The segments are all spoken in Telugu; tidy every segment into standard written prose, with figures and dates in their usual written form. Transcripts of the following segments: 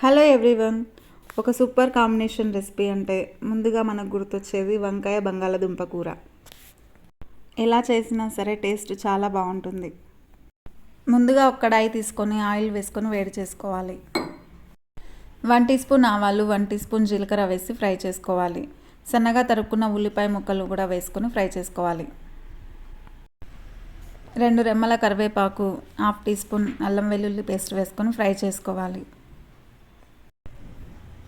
Hello everyone. ఒక సూపర్ కాంబినేషన్ రెసిపీ అంటే ముందుగా మనకు గుర్తొచ్చేది వంకాయ బంగాళదుంప కూర. ఎలా చేసినా సరే టేస్ట్ చాలా బాగుంటుంది. ముందుగా ఒక కడాయి తీసుకొని ఆయిల్ వేసుకొని వేడి చేసుకోవాలి. 1 టీ స్పూన్ ఆవాలు, 1 టీ స్పూన్ జీలకర్ర వేసి ఫ్రై చేసుకోవాలి. సన్నగా తరుక్కున్న ఉల్లిపాయ ముక్కలు కూడా వేసుకొని ఫ్రై చేసుకోవాలి. 2 రెమ్మల కరివేపాకు, 1/2 టీ స్పూన్ అల్లం వెల్లుల్లి పేస్ట్ వేసుకొని ఫ్రై చేసుకోవాలి.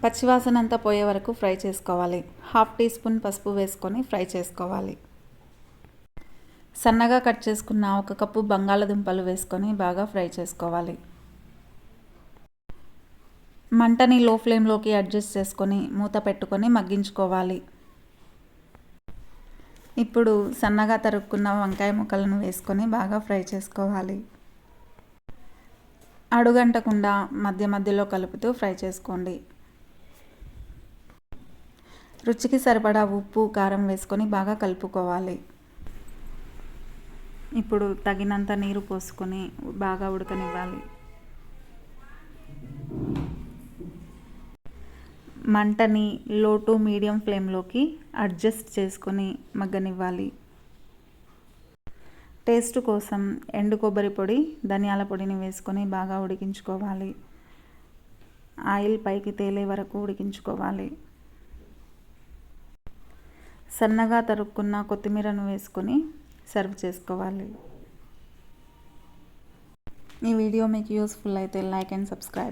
పచ్చివాసన అంతా పోయే వరకు ఫ్రై చేసుకోవాలి. 1/2 టీ స్పూన్ పసుపు వేసుకొని ఫ్రై చేసుకోవాలి. సన్నగా కట్ చేసుకున్న 1 కప్పు బంగాళదుంపలు వేసుకొని బాగా ఫ్రై చేసుకోవాలి. మంటని లో ఫ్లేమ్లోకి అడ్జస్ట్ చేసుకొని మూత పెట్టుకొని మగ్గించుకోవాలి. ఇప్పుడు సన్నగా తరుక్కున్న వంకాయ ముక్కలను వేసుకొని బాగా ఫ్రై చేసుకోవాలి. అడుగంటకుండా మధ్య మధ్యలో కలుపుతూ ఫ్రై చేసుకోండి. రుచికి సరిపడా ఉప్పు, కారం వేసుకొని బాగా కలుపుకోవాలి. ఇప్పుడు తగినంత నీరు పోసుకొని బాగా ఉడకనివ్వాలి. మంటని లో టు మీడియం ఫ్లేమ్లోకి అడ్జస్ట్ చేసుకొని మగ్గనివ్వాలి. టేస్ట్ కోసం ఎండు కొబ్బరి పొడి, ధనియాల పొడిని వేసుకొని బాగా ఉడికించుకోవాలి. ఆయిల్ పైకి తేలే వరకు ఉడికించుకోవాలి. సన్నగా తరుక్కున్న కొత్తిమీరను వేసుకొని సర్వ్ చేసుకోవాలి. ఈ వీడియో మీకు యూస్ఫుల్ అయితే లైక్ అండ్ సబ్స్క్రైబ్.